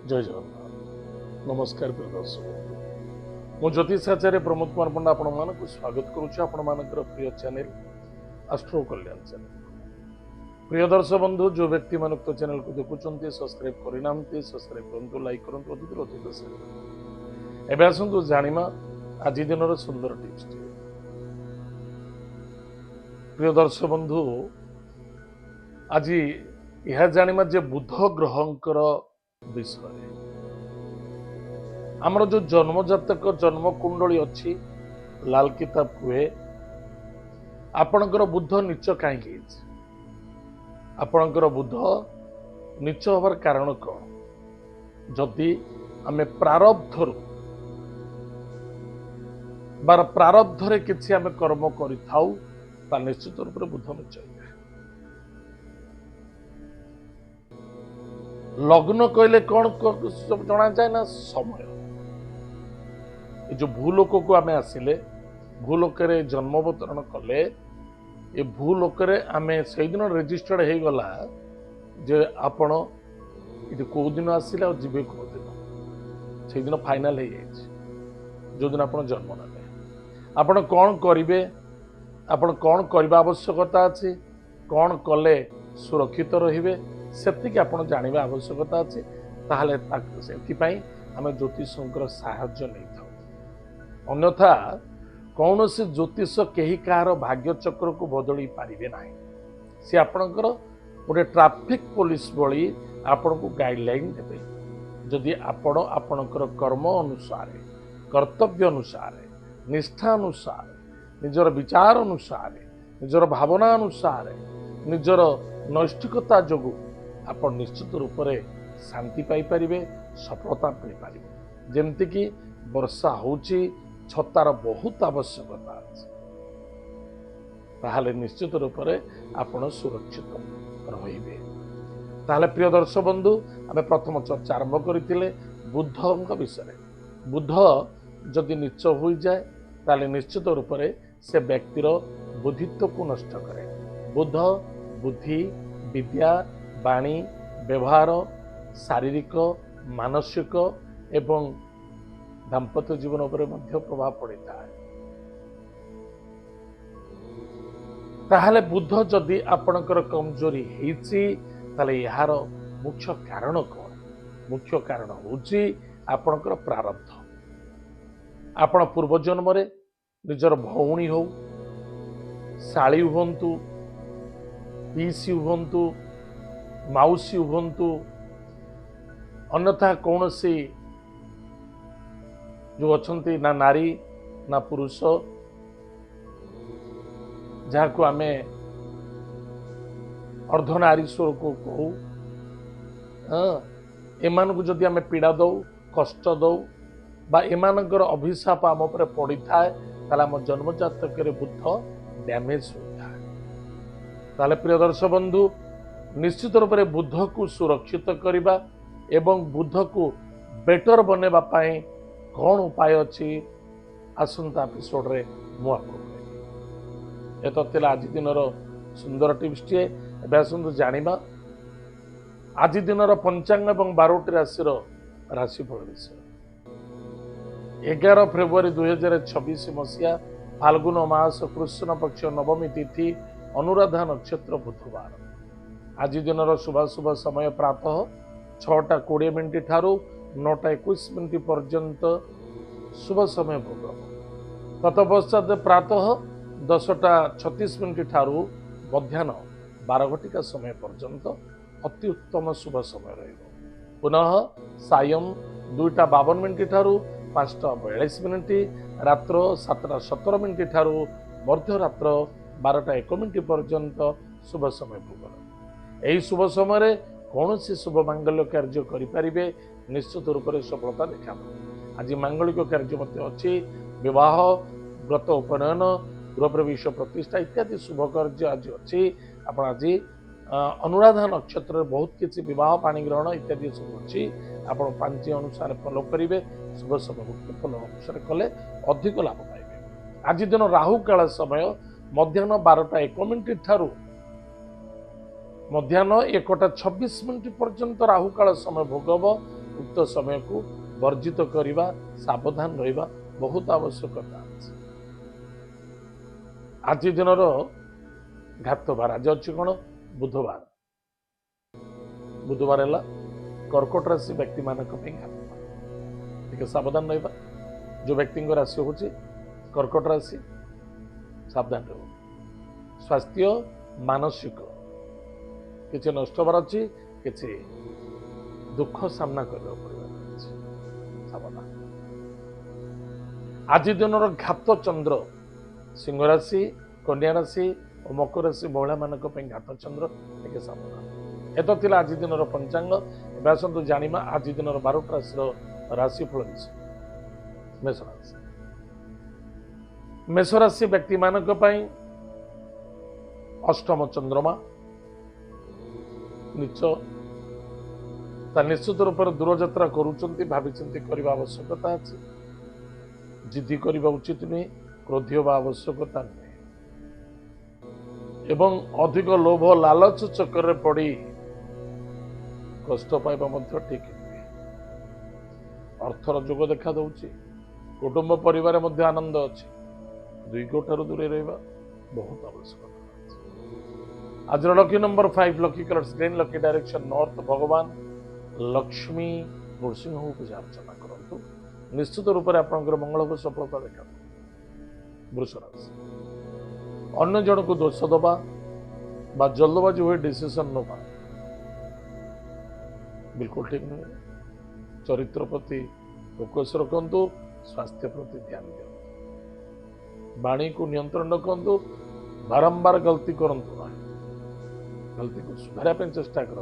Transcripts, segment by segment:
जय जगन्नाथ नमस्कार प्रिय दर्शक मु ज्योतिष आचार्य प्रमोद कुमार पंडा आपण मानक स्वागत करुच्ची आपण मानकर प्रिय चैनल एस्ट्रो कल्याण चैनल। प्रिय दर्शक बंधु जो व्यक्ति मान चैनल को देखुंत सब्सक्राइब करना सब्सक्राइब करूँ लाइक करूँ अधिक शेयर एवं आसतु जाना आज दिन सुंदर टिप्स टी। प्रिय दर्शक बंधु आज यह जाना जे बुध ग्रहंकर विषय आमर जो जन्म जातक जन्म कुंडली अच्छी लाल किताब हुए आपणकर बुध नीच कहीं आपणकर बुध नीच हबार कारण कौन जदि आमे प्रारब्धरु बार प्रारब्धरे किसी आमे कर्म करिथाउ ता निश्चित रूप से बुध नीच लग्न कहले कौन सब जना जाए ना समय जो भूलोक को आमे आसिले भूलोक जन्मवतरण कले ये भूलोक आमे से दिन रेजिस्टर्ड हो गला जे आपण ये कौ दिन आसिले और जीवे कौ दिन से दिन फाइनाल हो जाए जो दिन आप जन्म ना आपण कौन करेंगे आपण कौन करने आवश्यकता अच्छी कौन कले सुरक्षित रे से आपड़ जानवा आवश्यकता अच्छे ताहले से आम ज्योतिष साहाय्य नहीं था अन्यथा कौन से ज्योतिष कहीं कहार भाग्य चक्र को बदल पारे ना सी आपणकर गोटे ट्राफिक पुलिस भली आपण को गाइडलाइन देवे जदि आपण आपणकर कर्म अनुसार कर्तव्य अनुसार निष्ठा अनुसार निजर विचार अनुसार निजर भावना अनुसार निजर नैष्ठिकता जोगु आप निश्चित रूप से शांति पाइपर सफलता मिल पार जमती कि वर्षा होची छतार बहुत आवश्यकता अच्छे ताहले निश्चित रूप से आपण सुरक्षित रे। ताहले प्रिय दर्शक बंधु आम प्रथम चर्चा आरंभ करते बुध विषय बुध जदि नीच हो जाए ताहले निश्चित रूप से व्यक्तिर बुद्धित्व को नष्ट करे। बुध बुद्धि विद्या वाणी व्यवहार शारीरिक मानसिक एवं दाम्पत्य जीवन पर प्रभाव पड़ता है। ताहले बुध जदि आपणकर कमजोरी होती यार मुख्य कारण कौन मुख्य कारण होची आपणकर प्रारब्ध आपण पूर्व जन्म रे निजर भौणी हो शाली हुंतु पीसी हुंतु माउसी हुंतु अन्यथा कौन सी जो अच्छी ना नारी ना पुरुष जहाँ को आमे अर्धनारीश्वर को कहू एमान को जदि आमे पीड़ा दौ कष्ट दौ बा एमानकर अभिशाप आम पर पड़ी थाए ताले आम जन्म जातक बुध डैमेज होता है। ताले प्रिय दर्शक बंधु निश्चित रूप से बुध को सुरक्षित करने एवं बुध को बेटर बनवा कौन उपाय अच्छी आसंता एपिसोड रे मुझे तो आज दिन सुंदर टिप्स टे आसतु जाना आज दिन पंचांग एवं 12टी राशि राशिफल विषय 11 फेब्रुआरी 2026 मसीहा फाल्गुन मास कृष्ण पक्ष नवमी तिथि अनुराधा नक्षत्र बुधवार आज दिन शुभाशुभ समय प्रातः 6:20 ठारू 9:21 पर्यंत शुभ समय भोग तत्पश्चात प्रातः 10:36 ठारू मध्याह्न 12 समय पर्यंत अति उत्तम शुभ समय रहिबो। पुनः सायं 2:52 ठारू 5:42 रात्र 7:17 ठारू मध्यरात्र 12:01 पर्यंत शुभ समय भोग यही शुभ समय कौन सी शुभ मांगल्य कार्य करें निश्चित रूप से सफलता देखा। आज मांगलिक कार्य अच्छी विवाह व्रत उपनयन गृहप्रवेश प्रतिष्ठा इत्यादि शुभ कार्य आज अच्छी आप आज अनुराधा नक्षत्र बहुत किसी विवाह पाणी ग्रहण इत्यादि सब अच्छी आप पांच अनुसार फॉलो करेंगे शुभ समय फॉलो अनुसार कले अधिक लाभ पाइबे। आज दिन राहु काल समय मध्याह्न 12:01 ठारू मध्याह्न 1:26 पर्यंत राहु काल समय भोग उक्त समय को वर्जित करवा सावधान रहा बहुत आवश्यकता अछि। आज दिन घातबार आज अच्छी कौन बुधवार बुधवार है कर्कट राशि व्यक्ति मान घातबार सावधान रहा जो व्यक्ति राशि हूँ कर्कट राशि सावधान रह स्वास्थ्य मानसिक किसी नष्टबार अच्छी किसी दुख सामना करने सावधान। आज दिन घात चंद्र सिंह राशि कन्या राशि और मकर राशि महिला मान घात चंद्र टे सावधान। एत थिला आज दिन पंचांग। आसतु जानिमा आज दिन 12 राशि राशिफल विषय। मेष राशि मेष राशि व्यक्ति मानक अष्टम चंद्रमा नीच निश्चित रूप से दूरयात्रा करुँच भाविचिंती करने आवश्यकता अच्छी। जिद्दी करने उचित नुहे क्रोधी होगा आवश्यकता नुहे एवं अधिक लोभ लालच चक्कर पड़ी कष्ट पाइबा ठीक नुहे। अर्थर जोग देखा दौची कुटुंब परिवार मध्य आनंद अच्छी दुई ठारू दूरे रहा बहुत आवश्यकता। आज lucky number 5 lucky colours green lucky direction north भगवान लक्ष्मी नृसिंह पूजा अर्चना करंतु निश्चित रूप से आपंकर मंगल को सफलता देखा। वृष राशि अन्य जन को दोष दबा बा जल्दबाजी हुए डिसीजन नवा बिल्कुल ठीक नुहे। चरित्र प्रति फोकस रखु स्वास्थ्य प्रति ध्यान दियो वाणी को नियंत्रण रखु बारंबार गलती करूँ गलती को सुधारा चेष्टा कर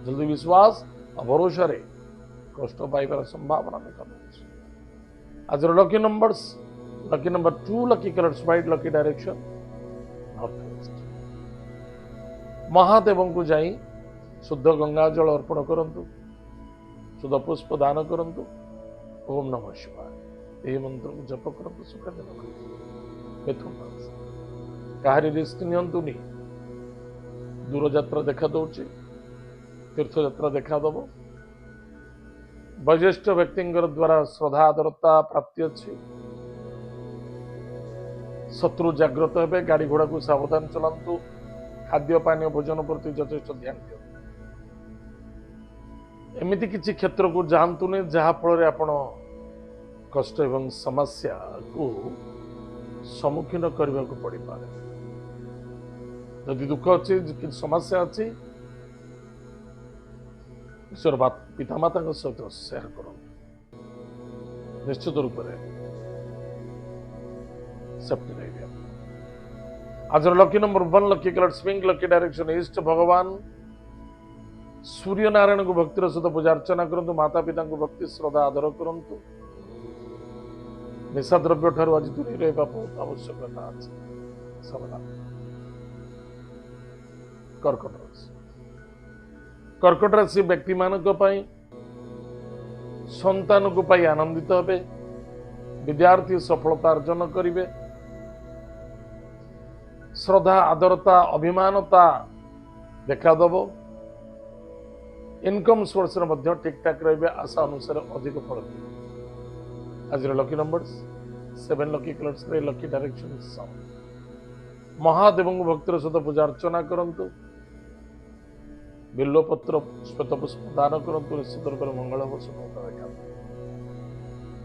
जल्दी विश्वास और भरोसा रे कष्ट पाइबार संभावना देखा। आज lucky number 2 lucky colours white lucky direction north west. Mahadev को जाई शुद्ध गंगा जल अर्पण करंतु शुद्ध पुष्प दान करंतु ओम नमः शिवाय यह मंत्र को जप करंतु सुख दिन। मिथुन राशि काहारी रिस्क नियंतुनी दूर यात्रा देखा दौची तीर्थ यात्रा देखा दब वरिष्ठ व्यक्ति द्वारा श्रद्धा आदरता प्राप्ति अच्छी। शत्रु जागृत हे गाड़ी घोड़ा को सावधान चलांतु खाद्य पानी भोजन प्रति यथेष्ट ध्यान दियो। एमती किसी क्षेत्र को जातु नहीं जहा फल आपण कष्ट एवं समस्या को सम्मुखीन करने को पड़ पारे। यदि दुख अच्छी समस्या अच्छी ईश्वर पितामाता सहित शेयर कर निश्चित रूप से सेफ्टी रही। आज lucky number 1 lucky colour swing lucky direction east भगवान सूर्य नारायण को भक्तिर सहित पूजा अर्चना करंतु माता पिता को भक्ति श्रद्धा आदर करंतु निशा द्रव्य ठार आज दूरी रहा बहुत आवश्यकता अच्छी। सावधान। कर्कट राशि कर्कट राशि व्यक्ति मानक संतान को पाई आनंदित हे विद्यार्थी सफलता अर्जन करेंगे। श्रद्धा आदरता अभिमानता देखा दब इनकम सोर्स ठीक ठाक रहे आशा अनुसार अधिक फल। आज lucky numbers 7 lucky colours lucky direction south. Mahadev को भक्तिर सहित पूजा अर्चना करंतु बिल्वपत्र श्वेत पुष्प दान करंतु निश्चित रूप से मंगल हो सफलता देखा।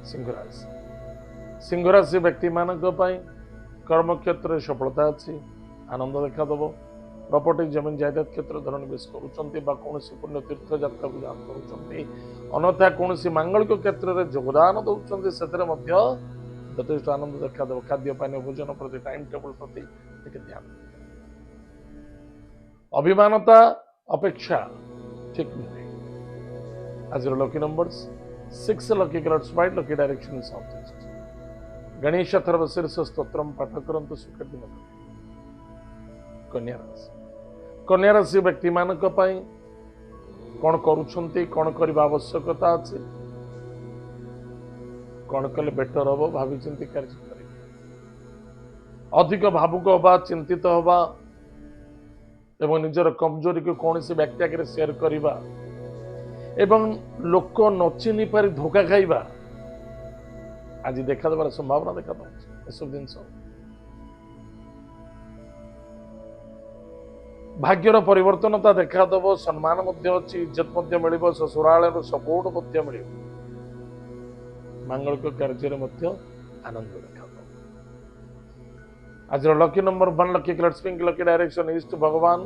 सिंह राशि सिंह राशि व्यक्ति मानक कर्म क्षेत्र सफलता अच्छी आनंद देखा दब। प्रॉपर्टी जमीन जायदाद क्षेत्र धन निवेश करुँच पुण्य तीर्थ यात्रा को अन्यथा कौन मांगलिक क्षेत्र में योगदान दौरान यथेष्ट आनंद देखा दब। खाद्य पानी भोजन प्रति टाइम टेबल प्रति ध्यान। अभिमानता अपेक्षा ठीक नुहे। आज lucky numbers 6 lucky colours white lucky direction south east. Ganesh Atharvashirsha stotram पाठ करंतु सुख दिन। कन्या राशि कन्या राशि व्यक्ति मानक कौन करुछंती कौन करबा आवश्यकता अछि कौन कले बेटर हम भावी चिंती कार्य करेंगे। अधिक भावुक हवा चिंतित हवा एवं निजर कमजोरी को कौन सी व्यक्ति आगे शेयर करवा एवं लोक न चिन्ह पारि धोखा खाइबा आज देखा देवार संभावना देखा सब जिनस भाग्यर परिवर्तनता देखादब सम्मान अच्छी इज्जत मिल ससुराल सपोर्ट मिल मांगलिक कार्य आनंद देखा आज lucky number 1 lucky colours pink lucky direction east भगवान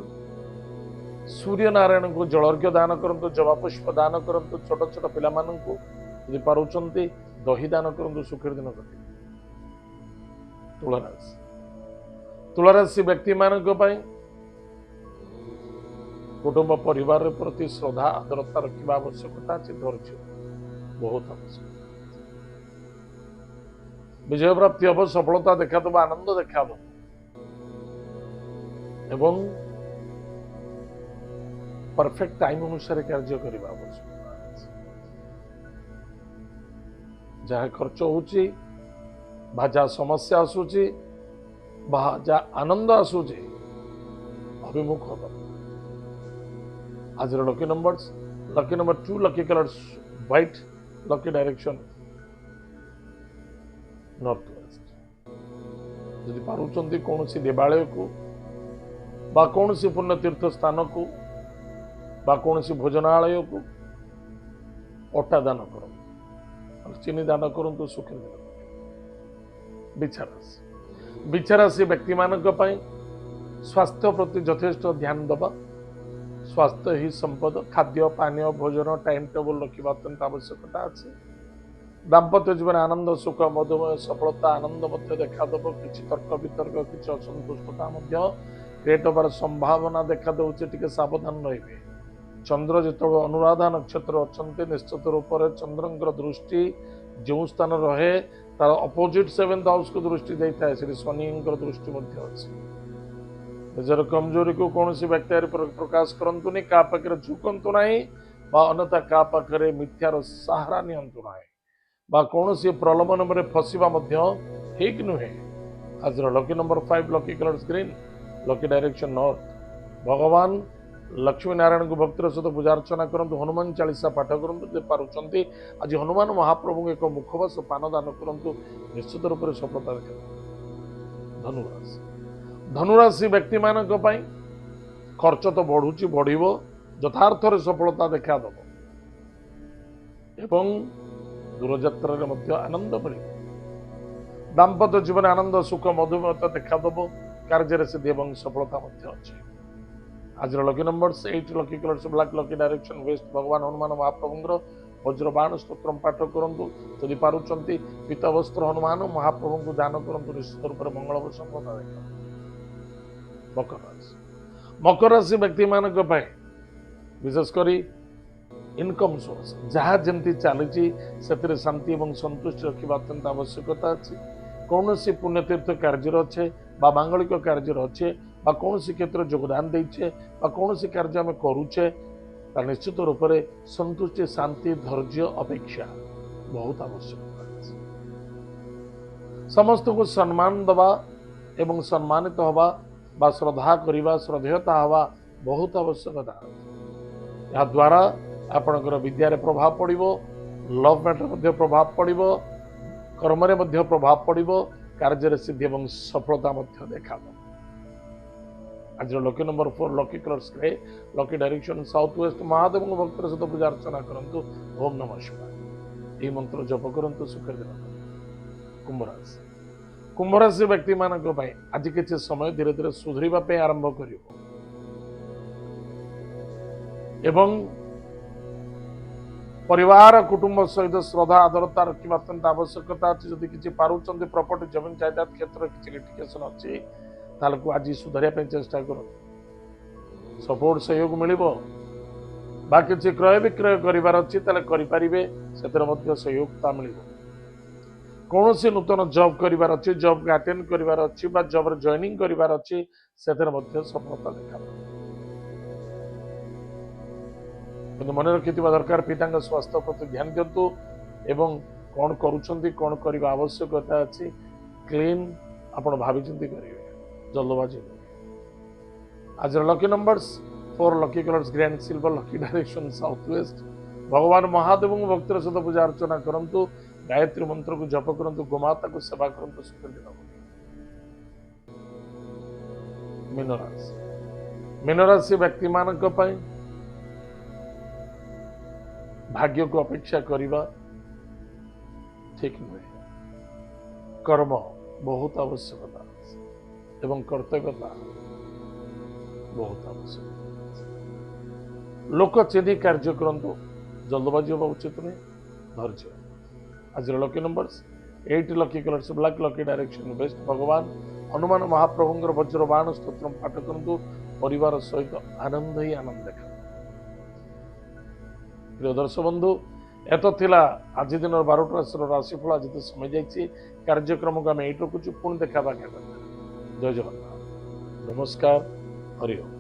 सूर्य नारायण को जलर्घ्य दान करंतु जवा पुष्प दान करंतु छोट छोट पिला माननकु यदि पारुचंती दही दान करंतु सुखर दिन कटे तुलाराशि व्यक्ति मानक पई कुटुंब परिवार प्रति श्रद्धा आदरता रखा आवश्यकता अच्छे धैर्य बहुत आवश्यक विजय प्राप्ति हम सफलता देखा दब आनंद देखा दब एवं परफेक्ट टाइम अनुसार कार्य करने आवश्यकता जहाँ खर्च होची जहाँ समस्या आसूची जहाँ आनंद आसूची अभिमुख हम आज lucky number 2 lucky colours white lucky direction north west यदि पारुचंती कौन सी देवालय को बा कौन सी पुण्य तीर्थ स्थान को बा कौन सी भोजनालय को अटा दान कर चीनी दान करूँ सुखी बिछाराशि व्यक्ति मान स्वास्थ्य प्रति यथेष्ट ध्यान दबा स्वास्थ्य ही संपद खाद्य पानीय भोजन टाइम टेबल रखा अत्यंत आवश्यकता अच्छे दाम्पत्य जीवन आनंद सुख मधुमेह सफलता आनंद देखादब कि तर्क वितर्क किसी असंतुष्टता क्रिएट होबार संभावना देखा दे सावधान रही चंद्र जो अनुराधा नक्षत्र अच्छा निश्चित रूप से चंद्र दृष्टि जो स्थान रहे तार अपोजिट 7th हाउस को दृष्टि देता है शनि दृष्टि अच्छी निजर कमजोरी को कौन सी व्यक्ति प्रकाश करंतु नहीं का पाखे झुकंतु नहीं अन्यथा का पाखे मिथ्यार सहारा नियंतु नहीं बा कौन सी प्रलोभन में फसवा ठीक नुहे आज lucky number 5 lucky colours green lucky direction north भगवान लक्ष्मी नारायण को भक्तर सहित पूजा अर्चना करंतु हनुमान चालीसा पाठ करंतु पारुचंती आज हनुमान महाप्रभु एक मुखवास पान दान करंतु निश्चित रूप से सफलता देखा धनुराशि व्यक्ति मानक पई खर्च तो बढ़ुची बढ़िबो यथार्थ सफलता देखा दब एवं दूरयात्रा आनंद मिल दाम्पत्य जीवन आनंद सुख मधुमेहता देखा दब कार्य सिद्धि एवं सफलता अच्छी आज lucky number 8 lucky colours black lucky direction waste भगवान हनुमान महाप्रभु वज्रबाण स्तोत्र पाठ करूँ यदि पारुचंती पीत वस्त्र हनुमान महाप्रभु को दान करूँ निश्चित रूप से मंगल सफलता देखा मकर राशि व्यक्ति मान विशेषकर इनकम सोर्स जहाँ जमती चली से शांति और संतुष्टि रखा अत्यंत आवश्यकता अच्छी कौन सी पुण्यतीर्थ कार्य अच्छे मांगलिक कार्य अच्छे कौन सी क्षेत्र योगदान देचे कौन सी कार्य आम करुचे निश्चित रूप से संतुष्टि शांति धैर्य अपेक्षा बहुत आवश्यकता समस्त को सम्मान दबा एवं सम्मानित हवा बा श्रद्धा करवा श्रद्धेयता हवा बहुत आवश्यकता या द्वारा आपणकर विद्यारे प्रभाव पड़ो लव मैटर प्रभाव पड़ो कर्म प्रभाव पड़ो कार्य सिद्धि एवं सफलता देखा आज lucky number 4 lucky colours grey lucky direction south west Mahadev भक्तर सहित पूजा अर्चना करंतु ओम नमः शिवाय यह मंत्र जप करंतु सुखर दिन कुंभराशि व्यक्ति मानक आज किसी समय धीरे धीरे सुधरवा आरंभ कर परिवार कुटुंब सहित श्रद्धा आदरता रखा अत्यंत आवश्यकता अच्छी जदि किसी पारुचंदी प्रॉपर्टी जमीन जायदाद क्षेत्र किसी लिटिगेशन अच्छी ताल को आज सुधारिया चेष्टा कर सपोर्ट सहयोग मिल किसी क्रय विक्रय करें सहयोगता मिल कौन सी नूतन जॉब करार अच्छी जॉब को अटेंड करार अच्छी जॉब रे जॉइनिंग करार अच्छी से सफलता देखा मन रखि दरकार पिता स्वास्थ्य प्रति ध्यान दिंतु एवं कौन करुँच कौन करने आवश्यकता अच्छी क्लीन आपण भावी करेंगे जल्दबाजी आज lucky numbers 4 lucky colours grand silver lucky direction south waste भगवान महादेव को भक्तिर सहित पूजा अर्चना करंतु गायत्री मंत्र को जप करंतु गोमाता को सेवा करंतु सुखी दिन मीन राशि मीन राशि व्यक्ति मानक पई भाग्य को अपेक्षा करिबा ठीक नुहे कर्म बहुत आवश्यकता एवं कर्तव्यता बहुत आवश्यक लोक चिन्ह कार्य करंतु जल्दबाजी होगा उचित नहीं धैर्य आज lucky numbers 8 lucky colours black lucky direction best भगवान हनुमान महाप्रभुंर वज्र बाण स्तोत्र पाठ करंतु परिवार सहित आनंद ही आनंद देखा प्रिय दर्शक बंधु एत थिला आज दिन 12 राशिफल आज तो समय जाइए कार्यक्रम को आम ये रखुचु पुणी देखा जय जगन्नाथ नमस्कार हरि ओम।